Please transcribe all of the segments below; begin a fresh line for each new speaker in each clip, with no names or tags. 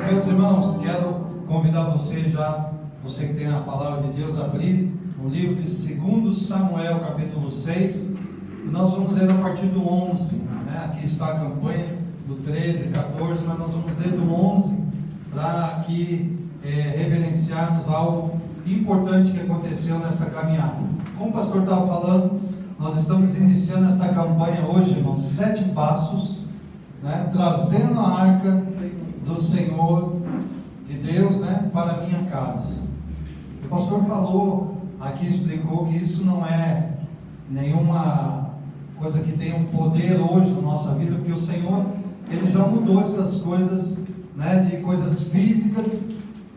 Meus irmãos, quero convidar você já, você que tem a palavra de Deus, a abrir o livro de 2 Samuel, capítulo 6, e nós vamos ler a partir do 11, né? Aqui está a campanha do 13, 14, mas nós vamos ler do 11, para aqui reverenciarmos algo importante que aconteceu nessa caminhada. Como o pastor estava falando, nós estamos iniciando esta campanha hoje, irmãos, 7 passos, né? Trazendo a arca do Senhor, de Deus, né, para a minha casa. O pastor falou aqui, explicou que isso não é nenhuma coisa que tenha um poder hoje na nossa vida, porque o Senhor, Ele já mudou essas coisas, né, de coisas físicas,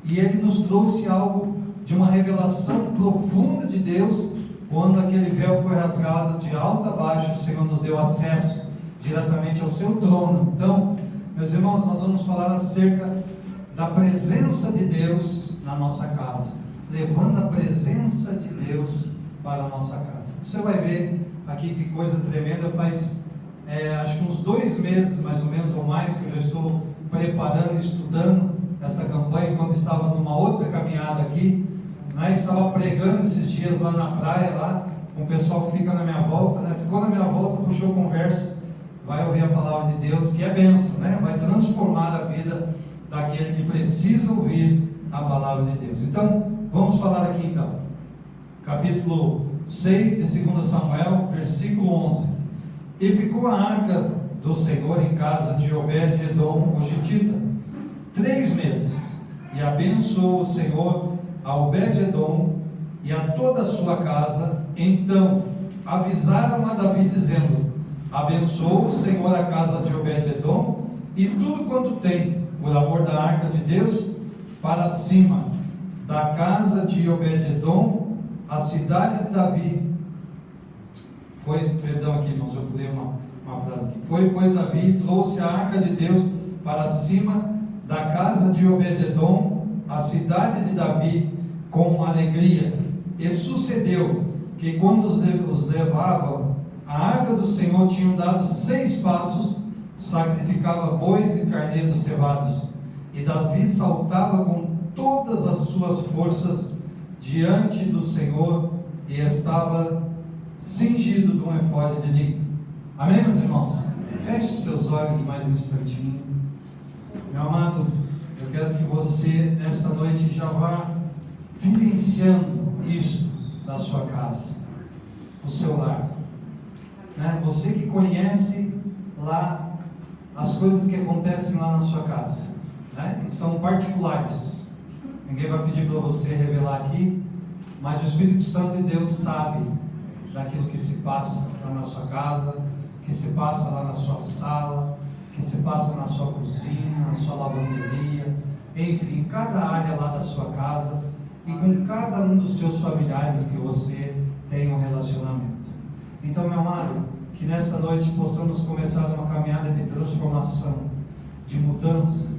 e Ele nos trouxe algo de uma revelação profunda de Deus. Quando aquele véu foi rasgado de alto a baixo, o Senhor nos deu acesso diretamente ao seu trono. Então, meus irmãos, nós vamos falar acerca da presença de Deus na nossa casa, levando a presença de Deus para a nossa casa. Você vai ver aqui que coisa tremenda. Faz acho que uns 2 meses mais ou menos, ou mais, que eu já estou preparando e estudando essa campanha. Quando estava numa outra caminhada aqui, né, estava pregando esses dias lá na praia, lá com o pessoal que fica na minha volta, né, ficou na minha volta, puxou conversa, vai ouvir a palavra de Deus, que é bênção, né, vai transformar a vida daquele que precisa ouvir a palavra de Deus. Então, vamos falar aqui então, capítulo 6 de 2 Samuel, versículo 11. E ficou a arca do Senhor em casa de Obed-edom, o gitita, 3 meses, e abençoou o Senhor a Obed-edom e a toda a sua casa. Então avisaram a Davi, dizendo: abençoou o Senhor a casa de Obed-edom e tudo quanto tem, por amor da arca de Deus, para cima da casa de Obed-edom, a cidade de Davi. Perdão aqui, irmãos, eu pulei uma frase aqui. Foi, pois, Davi e trouxe a arca de Deus para cima da casa de Obed-edom, a cidade de Davi, com alegria. E sucedeu que quando os levavam a arca do Senhor, tinham dado 6 passos, sacrificava bois e carneiros cevados, e Davi saltava com todas as suas forças diante do Senhor, e estava cingido de um efode de linho. Amém, meus irmãos? Feche seus olhos mais um instantinho. Meu amado, eu quero que você nesta noite já vá vivenciando isto na sua casa, no seu lar, né? Você que conhece lá as coisas que acontecem lá na sua casa, né? E são particulares, ninguém vai pedir para você revelar aqui, mas o Espírito Santo de Deus sabe daquilo que se passa lá na sua casa, que se passa lá na sua sala, que se passa na sua cozinha, na sua lavanderia, enfim, cada área lá da sua casa, e com cada um dos seus familiares que você tem um relacionamento. Então, meu amado, que nesta noite possamos começar uma caminhada de transformação, de mudança,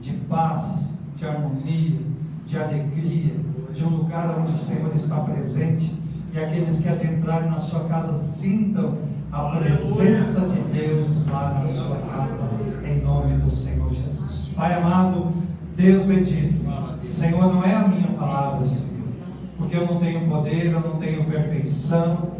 de paz, de harmonia, de alegria, de um lugar onde o Senhor está presente, e aqueles que adentrarem na sua casa sintam a presença de Deus lá na sua casa, em nome do Senhor Jesus. Pai amado, Deus bendito, Senhor, não é a minha palavra, Senhor, porque eu não tenho poder, eu não tenho perfeição,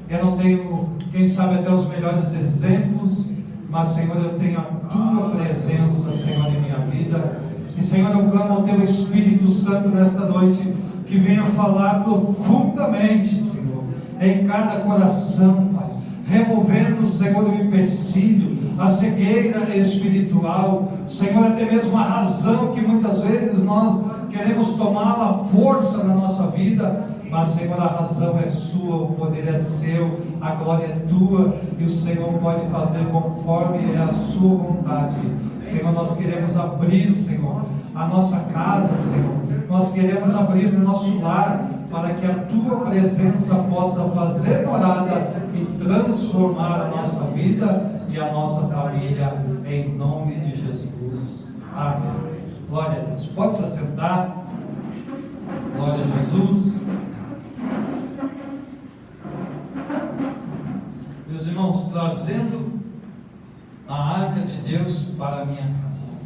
eu não tenho, quem sabe, até os melhores exemplos, mas, Senhor, eu tenho a Tua presença, Senhor, em minha vida. E, Senhor, eu clamo ao Teu Espírito Santo nesta noite, que venha falar profundamente, Senhor, em cada coração, Pai, removendo, Senhor, o empecilho, a cegueira espiritual, Senhor, até mesmo a razão que muitas vezes nós queremos tomá-la à força na nossa vida, mas, Senhor, a razão é sua, o poder é seu, a glória é tua, e o Senhor pode fazer conforme é a sua vontade. Senhor, nós queremos abrir, Senhor, a nossa casa, Senhor, nós queremos abrir o nosso lar, para que a tua presença possa fazer morada e transformar a nossa vida e a nossa família, em nome de Jesus. Amém. Glória a Deus. Pode se assentar. Glória a Jesus. Meus irmãos, trazendo a arca de Deus para a minha casa.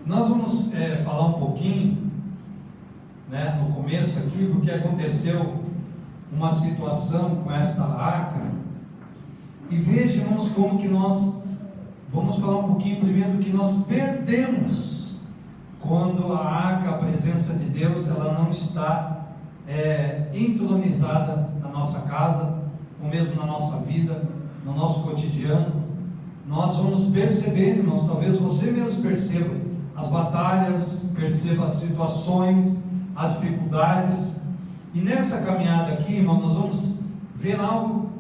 Nós vamos falar um pouquinho, né, no começo aqui, porque aconteceu uma situação com esta arca. E veja, irmãos, como que nós vamos falar um pouquinho primeiro do que nós perdemos quando a arca, a presença de Deus, ela não está entronizada na nossa casa, ou mesmo na nossa vida, no nosso cotidiano. Nós vamos perceber, irmãos, talvez você mesmo perceba as batalhas, perceba as situações, as dificuldades. E nessa caminhada aqui, irmão, nós vamos ver algo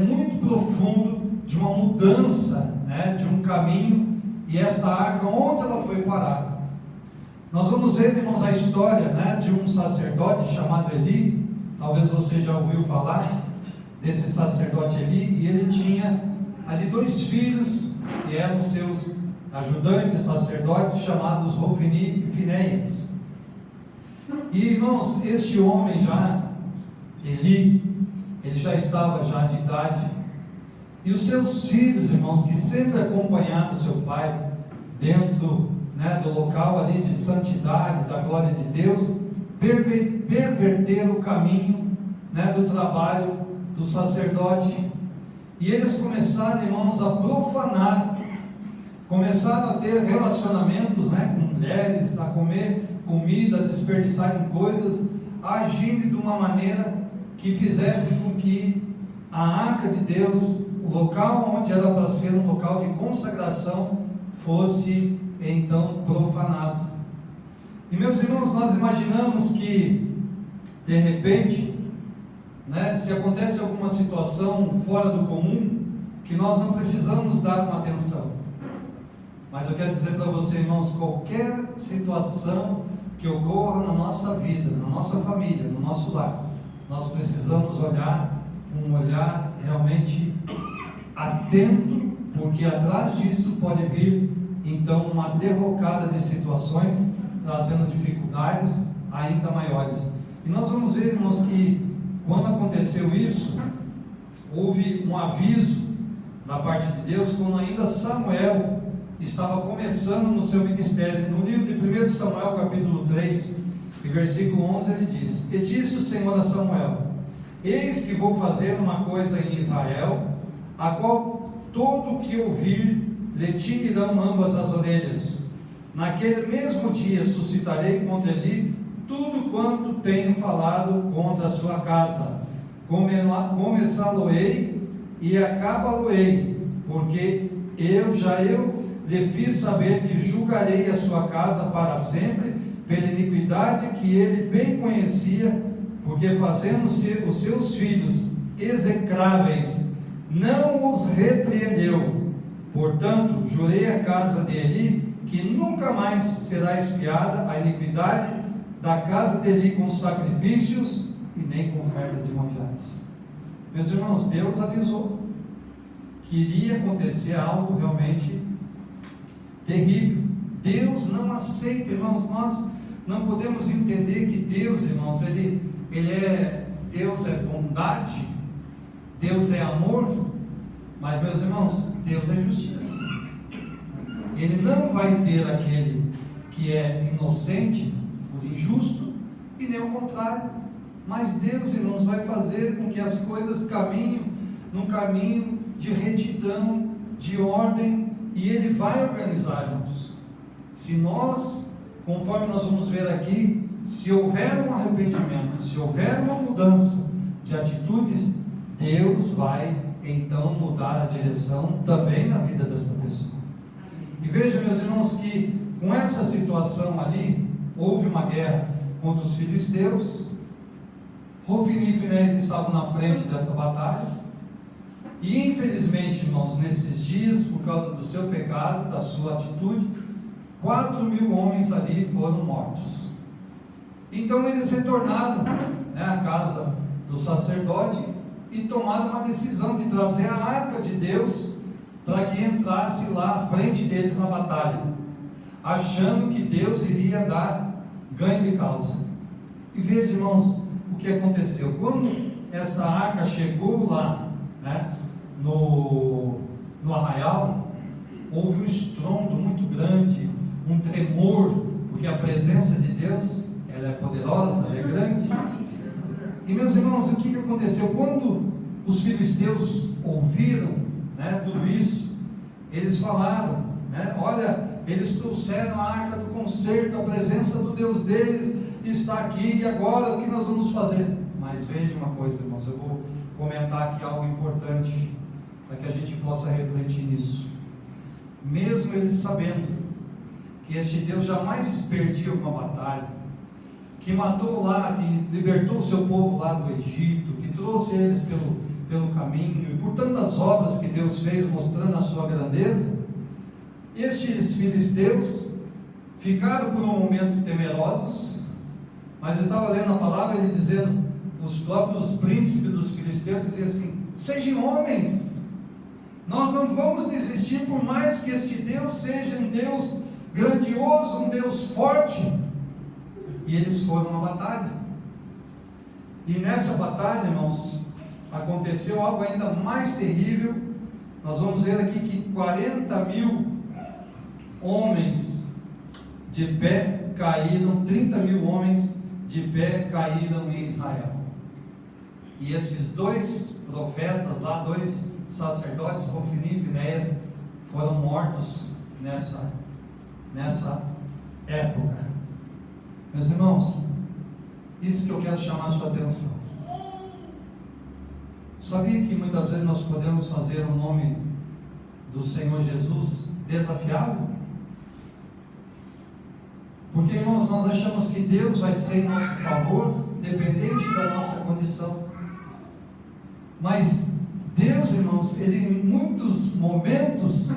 muito profundo, de uma mudança, né, de um caminho, e essa arca, onde ela foi parada. Nós vamos ver, irmãos, a história, né, de um sacerdote chamado Eli. Talvez você já ouviu falar desse sacerdote Eli, e ele tinha ali 2 filhos, que eram seus ajudantes sacerdotes, chamados Hofni e Finéias. E, irmãos, este homem já, Eli, ele já estava já de idade, e os seus filhos, irmãos, que sempre acompanharam seu pai dentro, né, do local ali de santidade, da glória de Deus, perverteram o caminho, né, do trabalho do sacerdote, e eles começaram, irmãos, a profanar, começaram a ter relacionamentos, né, com mulheres, a comer comida, a desperdiçarem coisas, agindo de uma maneira que fizesse com que a arca de Deus, o local onde era para ser um local de consagração, fosse então profanado. E, meus irmãos, nós imaginamos que de repente, né, se acontece alguma situação fora do comum, que nós não precisamos dar uma atenção. Mas eu quero dizer para você, irmãos, qualquer situação que ocorra na nossa vida, na nossa família, no nosso lar, nós precisamos olhar um olhar realmente atento, porque atrás disso pode vir então uma derrocada de situações, trazendo dificuldades ainda maiores. E nós vamos ver, irmãos, que quando aconteceu isso, houve um aviso da parte de Deus, quando ainda Samuel estava começando no seu ministério. No livro de 1 Samuel, capítulo 3, e versículo 11, ele diz: E disse o Senhor a Samuel: Eis que vou fazer uma coisa em Israel, a qual todo que ouvir lhe tinirão ambas as orelhas. Naquele mesmo dia suscitarei contra ele tudo quanto tenho falado contra a sua casa. Começá-lo-ei e acabá-lo-ei, porque eu lhe fiz saber que julgarei a sua casa para sempre, pela iniquidade que ele bem conhecia, porque fazendo-se os seus filhos execráveis, não os repreendeu. Portanto, jurei à casa de Eli que nunca mais será expiada a iniquidade da casa de Eli com sacrifícios e nem com oferta de manjares. Meus irmãos, Deus avisou que iria acontecer algo realmente terrível. Deus não aceita, irmãos. Nós não podemos entender que Deus, irmãos, Deus é bondade, Deus é amor, mas, meus irmãos, Deus é justiça. Ele não vai ter aquele que é inocente por injusto, e nem o contrário. Mas Deus, irmãos, vai fazer com que as coisas caminhem num caminho de retidão, de ordem, e Ele vai organizar, irmãos. Se nós, conforme nós vamos ver aqui, se houver um arrependimento, se houver uma mudança de atitudes, Deus vai então mudar a direção também na vida dessa pessoa. E veja, meus irmãos, que com essa situação ali, houve uma guerra contra os filisteus. Hofni e Finéias estavam na frente dessa batalha, e infelizmente, irmãos, nesses dias, por causa do seu pecado, da sua atitude, 4.000 homens ali foram mortos. Então eles retornaram, né, à casa do sacerdote e tomaram uma decisão de trazer a arca de Deus para que entrasse lá à frente deles na batalha, achando que Deus iria dar ganho de causa. E veja, irmãos, o que aconteceu. Quando esta arca chegou lá, né, no arraial, houve um estrondo muito grande, um tremor temor, porque a presença de Deus, ela é poderosa, ela é grande. E meus irmãos, o que aconteceu? Quando os filisteus ouviram, né, tudo isso, eles falaram, né, olha, eles trouxeram a arca do concerto, a presença do Deus deles está aqui, e agora o que nós vamos fazer? Mas veja uma coisa, irmãos, eu vou comentar aqui algo importante, para que a gente possa refletir nisso. Mesmo eles sabendo que este Deus jamais perdia uma batalha, que matou lá, que libertou o seu povo lá do Egito, que trouxe eles pelo caminho, e por tantas obras que Deus fez, mostrando a sua grandeza, estes filisteus ficaram por um momento temerosos, mas eu estava lendo a palavra, ele dizendo, os próprios príncipes dos filisteus diziam assim: sejam homens, nós não vamos desistir, por mais que este Deus seja um Deus grandioso, um Deus forte. E eles foram à batalha, e nessa batalha, irmãos, aconteceu algo ainda mais terrível. Nós vamos ver aqui que 40.000 homens de pé caíram, 30.000 homens de pé caíram em Israel. E esses dois profetas lá, dois sacerdotes, Ofni e Finéias, foram mortos nessa época. Meus irmãos, isso que eu quero chamar a sua atenção. Sabia que muitas vezes nós podemos fazer o nome do Senhor Jesus desafiável? Porque, irmãos, nós achamos que Deus vai ser em nosso favor, dependente da nossa condição. Mas Deus, irmãos, Ele em muitos momentos,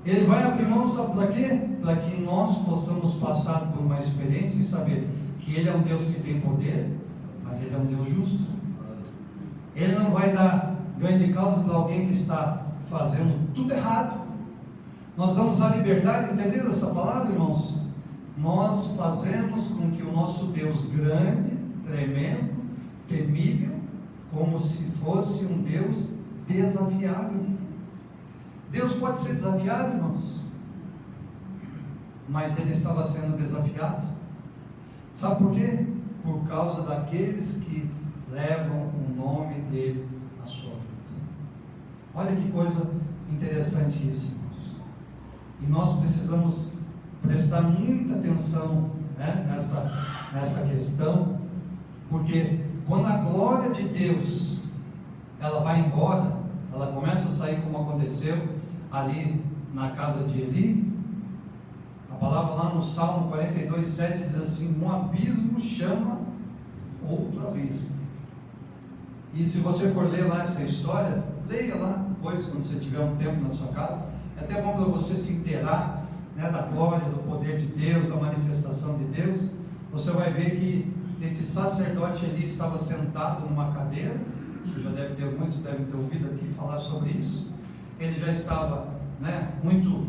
Ele vai abrir mão, sabe para quê? Para que nós possamos passar por uma experiência e saber que Ele é um Deus que tem poder, mas Ele é um Deus justo. Ele não vai dar ganho de causa para alguém que está fazendo tudo errado. Nós damos a liberdade, entendendo essa palavra, irmãos? Nós fazemos com que o nosso Deus grande, tremendo, temível, como se fosse um Deus desafiável. Deus pode ser desafiado, irmãos, mas Ele estava sendo desafiado. Sabe por quê? Por causa daqueles que levam o nome dEle na sua vida. Olha que coisa interessante isso, irmãos. E nós precisamos prestar muita atenção, né, nessa questão, porque quando a glória de Deus ela vai embora, ela começa a sair, como aconteceu ali na casa de Eli. A palavra lá no Salmo 42:7 diz assim: um abismo chama outro abismo. E se você for ler lá essa história, leia lá depois, quando você tiver um tempo na sua casa. É até bom para você se inteirar, né, da glória, do poder de Deus, da manifestação de Deus. Você vai ver que esse sacerdote ali estava sentado numa cadeira. Você já deve ter, muitos devem ter ouvido aqui falar sobre isso. Ele já estava, né, muito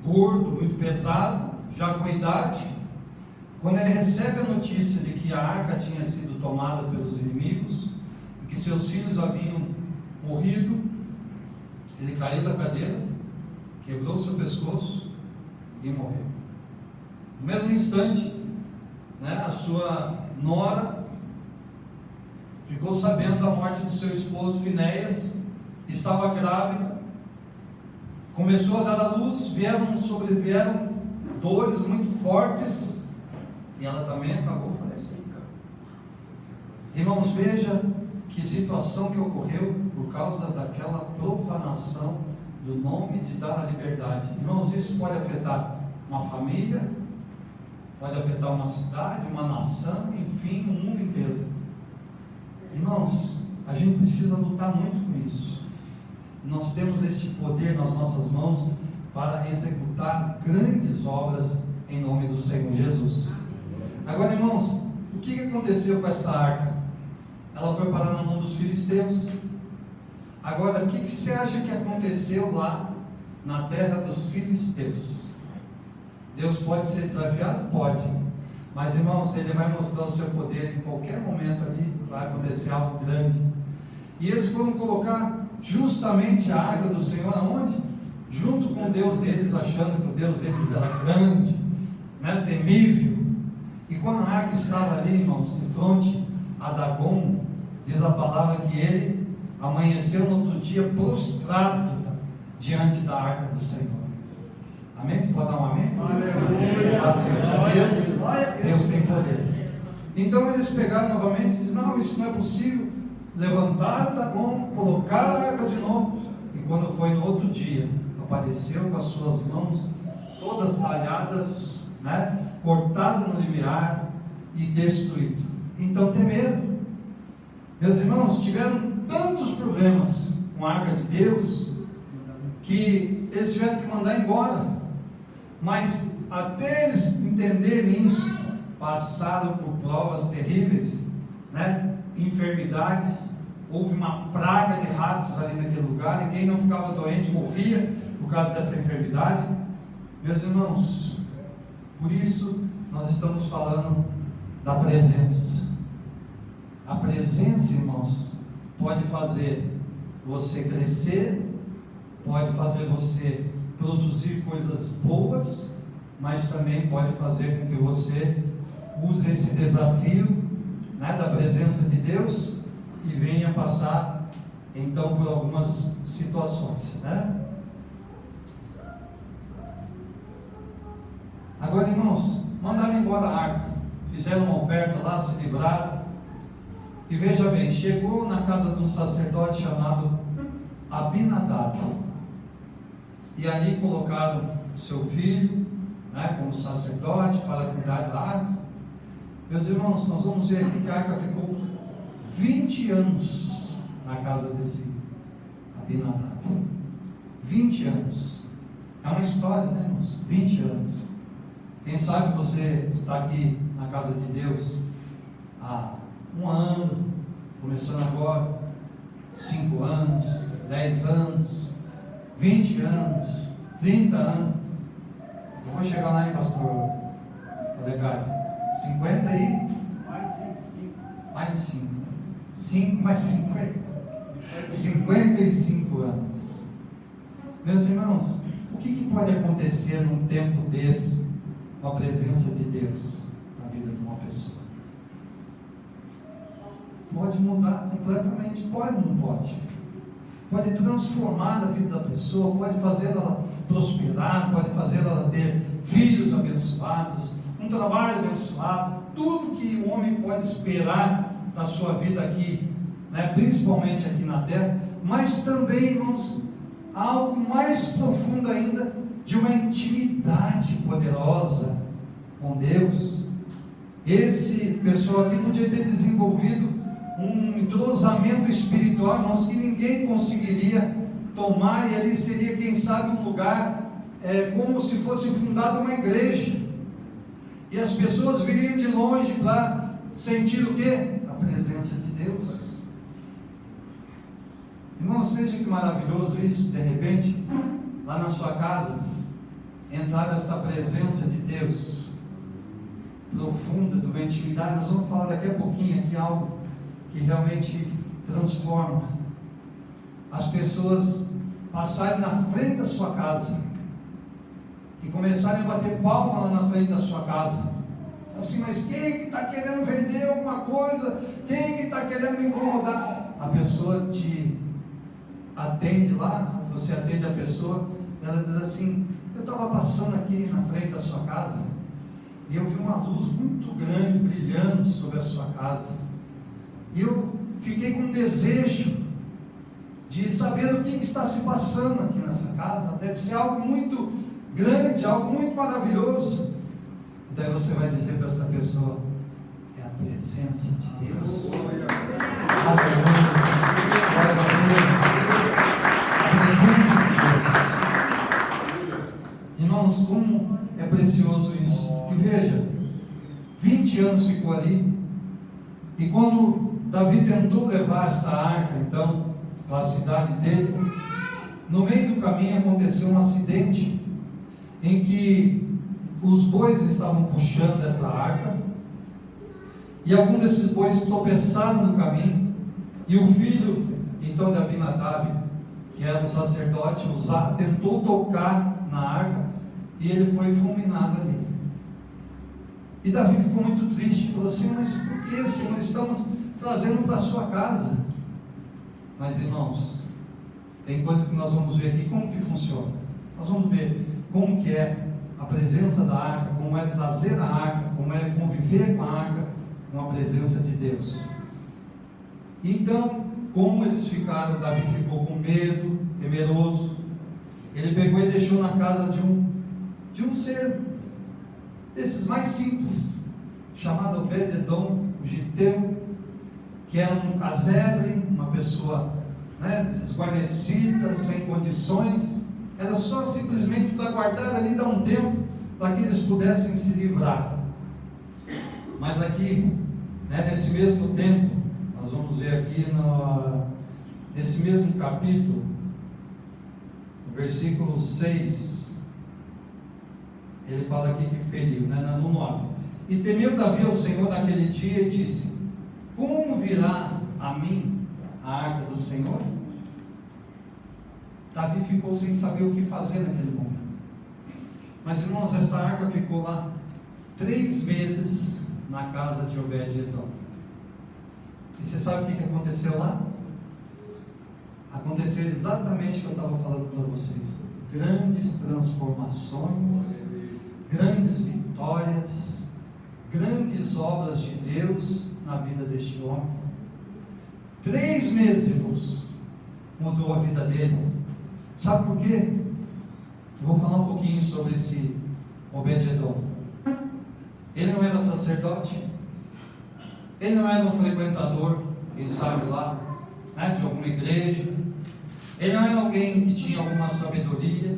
gordo, muito pesado, já com idade. Quando ele recebe a notícia de que a arca tinha sido tomada pelos inimigos, e que seus filhos haviam morrido, ele caiu da cadeira, quebrou seu pescoço e morreu. No mesmo instante, né, a sua nora ficou sabendo da morte do seu esposo Finéias, estava grávida, começou a dar à luz, sobrevieram dores muito fortes, e ela também acabou falecendo. Irmãos, veja que situação que ocorreu por causa daquela profanação do nome de dar a liberdade. Irmãos, isso pode afetar uma família, pode afetar uma cidade, uma nação, enfim, o mundo inteiro. Irmãos, a gente precisa lutar muito com isso. E nós temos este poder nas nossas mãos para executar grandes obras em nome do Senhor Jesus. Agora, irmãos, o que aconteceu com essa arca? Ela foi parar na mão dos filisteus. Agora, o que você acha que aconteceu lá na terra dos filisteus? Deus pode ser desafiado? Pode. Mas, irmãos, Ele vai mostrar o seu poder em qualquer momento ali, vai acontecer algo grande. E eles foram colocar justamente a arca do Senhor aonde? Junto com o Deus deles, achando que o Deus deles era grande, né? temível. E quando a arca estava ali, irmãos, de frente a Dagon, diz a palavra que ele amanheceu no outro dia prostrado diante da arca do Senhor. Amém? Você pode dar um amém? Louvado seja Deus. Deus tem poder. Então eles pegaram novamente e disseram: não, isso não é possível. Levantaram Dagon, colocaram a arca de novo. E quando foi no outro dia, apareceu com as suas mãos todas talhadas, cortado no limiar e destruído. Então temeram. Meus irmãos, tiveram tantos problemas com a arca de Deus que eles tiveram que mandar embora. Mas até eles entenderem isso, passaram por provas terríveis, enfermidades. Houve uma praga de ratos ali naquele lugar, e quem não ficava doente morria por causa dessa enfermidade. Meus irmãos, por isso nós estamos falando da presença. A presença, irmãos, pode fazer você crescer, pode fazer você produzir coisas boas, mas também pode fazer com que você use esse desafio, da presença de Deus e venha passar então por algumas situações, Agora, irmãos, mandaram embora a arca, fizeram uma oferta lá, se livraram. E veja bem, chegou na casa de um sacerdote chamado Abinadab, e ali colocaram seu filho, como sacerdote para cuidar da arca. Meus irmãos, nós vamos ver aqui que a arca ficou 20 anos na casa desse Abinadab. 20 anos. É uma história, irmãos? 20 anos. Quem sabe você está aqui na casa de Deus há 1 ano, começando agora, 5 anos, 10 anos, 20 anos, 30 anos. Eu vou chegar lá, pastor Olegário? 50 e? Mais de 5. 5 mais 50. 55 anos. Meus irmãos, o que pode acontecer num tempo desse, com a presença de Deus na vida de uma pessoa? Pode mudar completamente, pode ou não pode? Pode transformar a vida da pessoa, pode fazer ela prosperar, pode fazer ela ter filhos abençoados, um trabalho abençoado, tudo que o homem pode esperar da sua vida aqui, principalmente aqui na terra, mas também, irmãos, algo mais profundo ainda, de uma intimidade poderosa com Deus. Esse pessoal aqui podia ter desenvolvido um entrosamento espiritual, irmãos, que ninguém conseguiria tomar, e ali seria, quem sabe, um lugar como se fosse fundada uma igreja, e as pessoas viriam de longe para sentir o quê? A presença de Deus. Irmãos, veja que maravilhoso isso, de repente, lá na sua casa, entrar esta presença de Deus profunda, de uma intimidade. Nós vamos falar daqui a pouquinho aqui algo que realmente transforma. As pessoas passarem na frente da sua casa e começarem a bater palma lá na frente da sua casa, assim: mas quem que está querendo vender alguma coisa? Quem que está querendo me incomodar? A pessoa te atende lá, você atende a pessoa, ela diz assim: eu estava passando aqui na frente da sua casa e eu vi uma luz muito grande brilhando sobre a sua casa, e eu fiquei com um desejo de saber o que está se passando aqui nessa casa. Deve ser algo muito grande, algo muito maravilhoso. E daí você vai dizer para essa pessoa: é a presença de Deus. Aleluia. Glória a Deus. A presença de Deus. Irmãos, como é precioso isso. E veja, 20 anos ficou ali, e quando Davi tentou levar esta arca então para a cidade dele, no meio do caminho aconteceu um acidente em que os bois estavam puxando esta arca, e alguns desses bois tropeçaram no caminho, e o filho então de Abinadab, que era um sacerdote, tentou tocar na arca, e ele foi fulminado ali. E Davi ficou muito triste, falou assim: mas por que, Senhor, estamos trazendo para a sua casa? Mas, irmãos, tem coisa que nós vamos ver aqui, como que funciona. Nós vamos ver como que é a presença da arca, como é trazer a arca, como é conviver com a arca, com a presença de Deus. Então, como eles ficaram, Davi ficou com medo, temeroso. Ele pegou e deixou na casa de um servo, desses mais simples, chamado Obed-edom, o giteu, que era um casebre, uma pessoa, desguarnecida, sem condições. Era só simplesmente para guardar ali, dar um tempo, para que eles pudessem se livrar. Mas aqui, nesse mesmo tempo, nós vamos ver aqui nesse mesmo capítulo, no versículo 6, ele fala aqui que feriu, no 9: e temeu Davi ao Senhor naquele dia e disse: como virá a mim a arca do Senhor? Davi ficou sem saber o que fazer naquele momento. Mas, irmãos, esta arca ficou lá 3 meses na casa de Obed-edom. E você sabe o que aconteceu lá? Aconteceu exatamente o que eu estava falando para vocês: grandes transformações, grandes vitórias, grandes obras de Deus na vida deste homem. 3 meses, irmãos, mudou a vida dele. Sabe por quê? Eu vou falar um pouquinho sobre esse Obed-edom. Ele não era sacerdote, ele não era um frequentador, quem sabe lá, de alguma igreja. Ele não era alguém que tinha alguma sabedoria,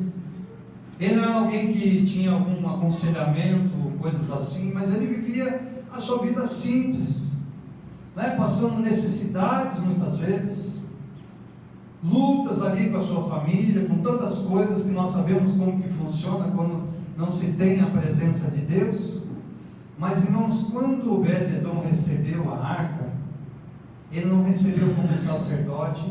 ele não era alguém que tinha algum aconselhamento, coisas assim, mas ele vivia a sua vida simples, passando necessidades muitas vezes, lutas ali com a sua família, com tantas coisas que nós sabemos como que funciona quando não se tem a presença de Deus. Mas, irmãos, quando Obed-edom recebeu a arca, ele não recebeu como sacerdote,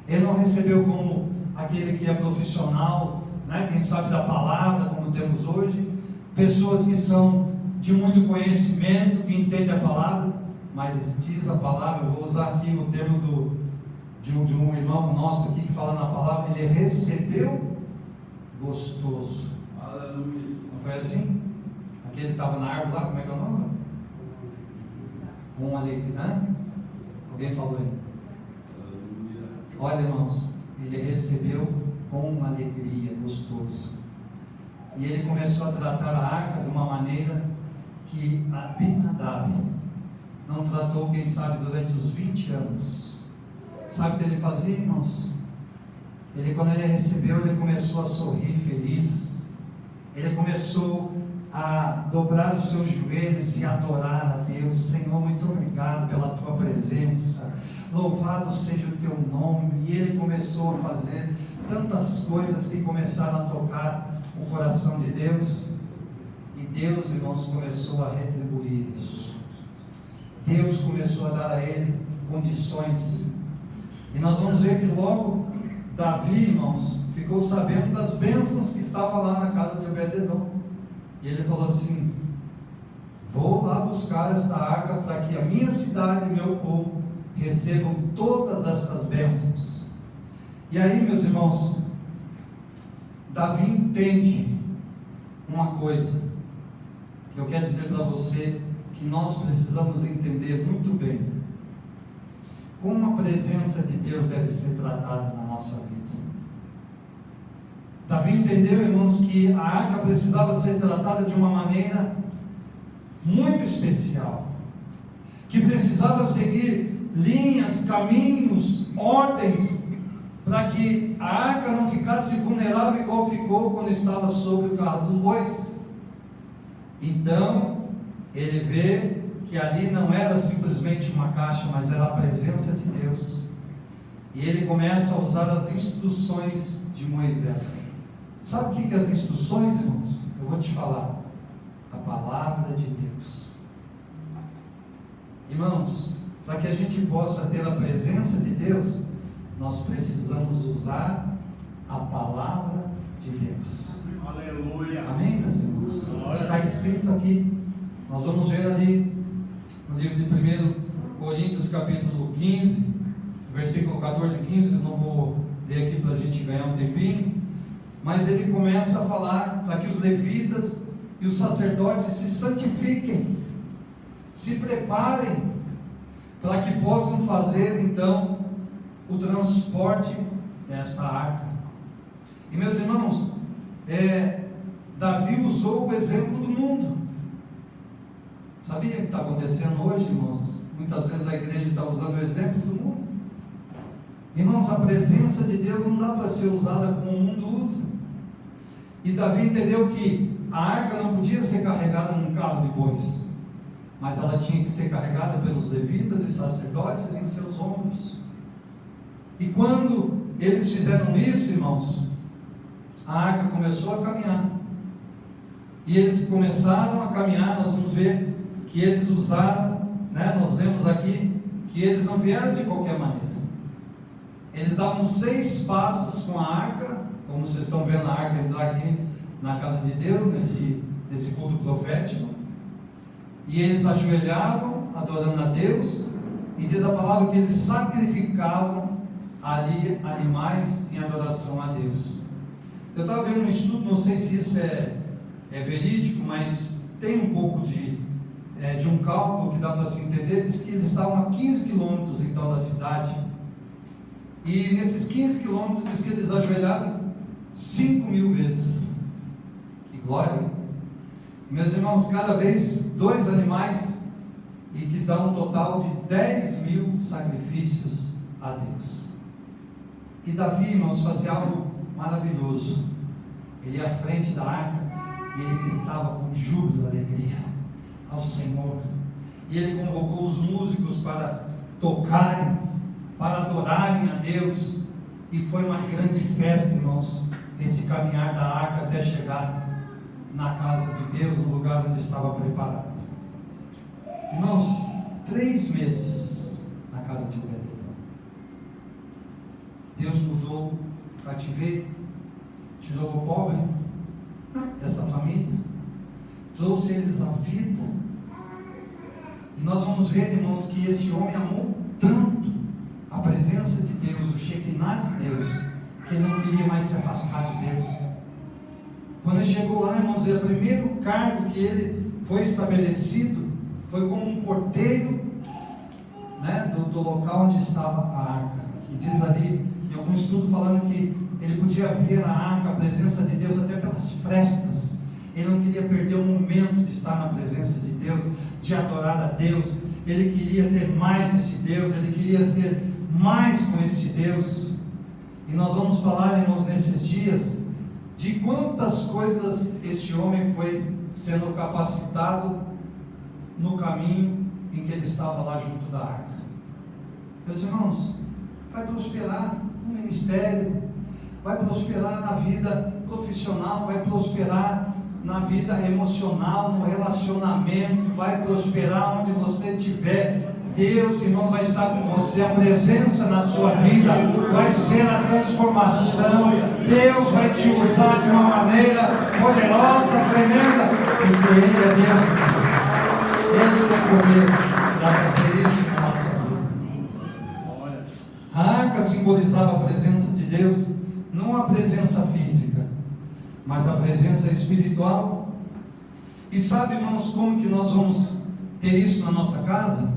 ele não recebeu como aquele que é profissional, quem sabe da palavra, como temos hoje, pessoas que são de muito conhecimento, que entendem a palavra. Mas diz a palavra, eu vou usar aqui o termo de um irmão nosso aqui que fala na palavra, ele recebeu gostoso. Aleluia. Não foi assim? Aquele que estava na árvore lá, como é que é o nome? Com alegria. Alguém falou aí? Aleluia. Olha, irmãos, ele recebeu com alegria, gostoso. E ele começou a tratar a arca de uma maneira que Abinadab não tratou, quem sabe, durante os 20 anos. Sabe o que ele fazia, irmãos? Quando ele recebeu, ele começou a sorrir feliz. Ele começou a dobrar os seus joelhos e adorar a Deus. Senhor, muito obrigado pela tua presença, louvado seja o teu nome. E ele começou a fazer tantas coisas que começaram a tocar o coração de Deus. E Deus, irmãos, começou a retribuir isso. Deus começou a dar a ele condições. E nós vamos ver que logo Davi, irmãos, ficou sabendo das bênçãos que estavam lá na casa de Obed-edom. E ele falou assim: vou lá buscar esta arca para que a minha cidade e meu povo recebam todas estas bênçãos. E aí, meus irmãos, Davi entende uma coisa que eu quero dizer para você, que nós precisamos entender muito bem: como a presença de Deus deve ser tratada na nossa vida. Davi entendeu, irmãos, que a arca precisava ser tratada de uma maneira muito especial, que precisava seguir linhas, caminhos, ordens, para que a arca não ficasse vulnerável igual ficou quando estava sobre o carro dos bois. Então ele vê que ali não era simplesmente uma caixa, mas era a presença de Deus. E ele começa a usar as instruções de Moisés. Sabe o que as instruções, irmãos? Eu vou te falar: a palavra de Deus. Irmãos, para que a gente possa ter a presença de Deus, nós precisamos usar a palavra de Deus.
Aleluia.
Amém, meus irmãos? Está escrito aqui Nós vamos ver ali no livro de 1 Coríntios capítulo 15, versículo 14 e 15, eu não vou ler aqui para a gente ganhar um tempinho, mas ele começa a falar para que os levitas e os sacerdotes se santifiquem, se preparem, para que possam fazer então o transporte desta arca. E meus irmãos, Davi usou o exemplo do mundo. Sabia o que está acontecendo hoje, irmãos? Muitas vezes a igreja está usando o exemplo do mundo. Irmãos, a presença de Deus não dá para ser usada como o mundo usa. E Davi entendeu que a arca não podia ser carregada num carro de bois, mas ela tinha que ser carregada pelos levitas e sacerdotes em seus ombros. E quando eles fizeram isso, irmãos, a arca começou a caminhar. E eles começaram a caminhar. Nós vamos ver que eles usaram, nós lemos aqui, que eles não vieram de qualquer maneira. Eles davam 6 passos com a arca, como vocês estão vendo a arca entrar aqui na casa de Deus, nesse culto profético. E eles ajoelhavam, adorando a Deus, e diz a palavra que eles sacrificavam ali animais em adoração a Deus. Eu estava vendo um estudo, não sei se isso é verídico, mas tem um pouco de um cálculo que dá para se entender. Diz que eles estavam a 15 quilômetros então da cidade, e nesses 15 quilômetros diz que eles ajoelharam 5.000 vezes. Que glória! Meus irmãos, cada vez 2 animais, e que dá um total de 10.000 sacrifícios a Deus. E Davi, irmãos, fazia algo maravilhoso. Ele ia à frente da arca e ele gritava com júbilo, alegria ao Senhor. E ele convocou os músicos para tocarem, para adorarem a Deus. E foi uma grande festa, irmãos, esse caminhar da arca até chegar na casa de Deus, no lugar onde estava preparado. Irmãos, 3 meses na casa de Obed-edom. Deus mudou o cativeiro, tirou o pobre dessa família, trouxe eles à vida. E nós vamos ver, irmãos, que esse homem amou tanto a presença de Deus, o Shekinah de Deus, que ele não queria mais se afastar de Deus. Quando ele chegou lá, irmãos, o primeiro cargo que ele foi estabelecido foi como um porteiro, do local onde estava a arca. E diz ali, em algum estudo, falando que ele podia ver a arca, a presença de Deus, até pelas frestas. Ele não queria perder o momento de estar na presença de Deus, de adorar a Deus. Ele queria ter mais desse Deus, ele queria ser mais com esse Deus. E nós vamos falar, irmãos, nesses dias, de quantas coisas este homem foi sendo capacitado no caminho em que ele estava lá junto da arca. Meus irmãos, vai prosperar no ministério, vai prosperar na vida profissional, vai prosperar na vida emocional, no relacionamento, vai prosperar onde você estiver. Deus, irmão, vai estar com você, a presença na sua vida vai ser a transformação. Deus vai te usar de uma maneira poderosa, tremenda, porque Ele é Deus. Ele tem poder para fazer isso na nossa vida. A arca simbolizava a presença de Deus, não a presença física, mas a presença espiritual. E sabe, irmãos, como que nós vamos ter isso na nossa casa?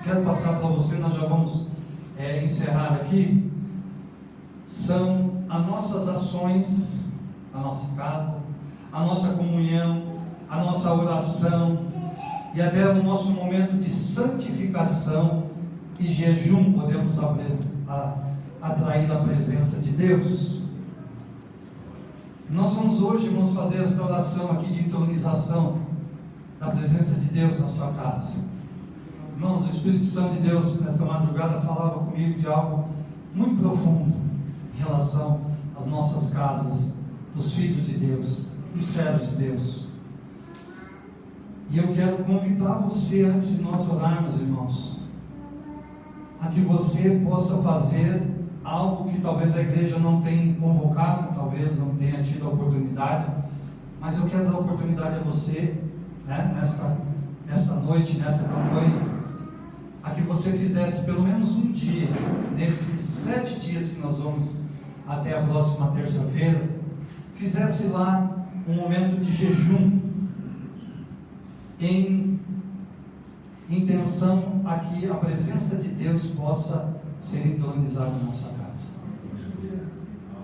Quero passar para você, nós já vamos encerrar aqui. São as nossas ações na nossa casa, a nossa comunhão, a nossa oração, e até o nosso momento de santificação e jejum, podemos atrair a presença de Deus. Nós vamos hoje, irmãos, fazer esta oração aqui de entronização da presença de Deus na sua casa. Irmãos, o Espírito Santo de Deus, nesta madrugada, falava comigo de algo muito profundo em relação às nossas casas, dos filhos de Deus, dos servos de Deus. E eu quero convidar você, antes de nós orarmos, irmãos, a que você possa fazer algo que talvez a igreja não tenha convocado, talvez não tenha tido a oportunidade, mas eu quero dar a oportunidade a você, noite, nesta campanha, a que você fizesse pelo menos um dia, nesses 7 dias que nós vamos até a próxima terça-feira, fizesse lá um momento de jejum, em intenção a que a presença de Deus possa ser entronizada na nossa casa.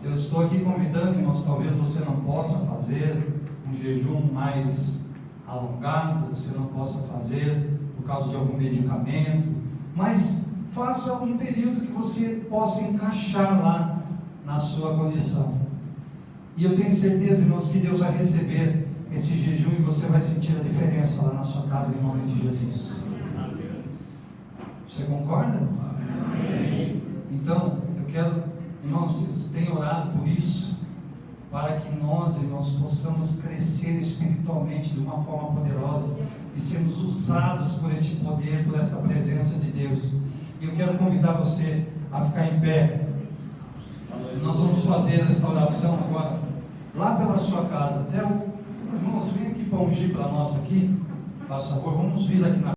Eu estou aqui convidando, irmãos, talvez você não possa fazer um jejum mais alongado, você não possa fazer por causa de algum medicamento, mas faça um período que você possa encaixar lá na sua condição. E eu tenho certeza, irmãos, que Deus vai receber esse jejum e você vai sentir a diferença lá na sua casa, em nome de Jesus. Você concorda? Amém. Então, eu quero, irmãos, vocês têm orado por isso, para que nós, irmãos, possamos crescer espiritualmente de uma forma poderosa, de sermos usados por este poder, por esta presença de Deus. E eu quero convidar você a ficar em pé. E nós vamos fazer esta oração agora, lá pela sua casa. Irmãos, vem aqui para ungir para nós aqui, faz favor, vamos vir aqui na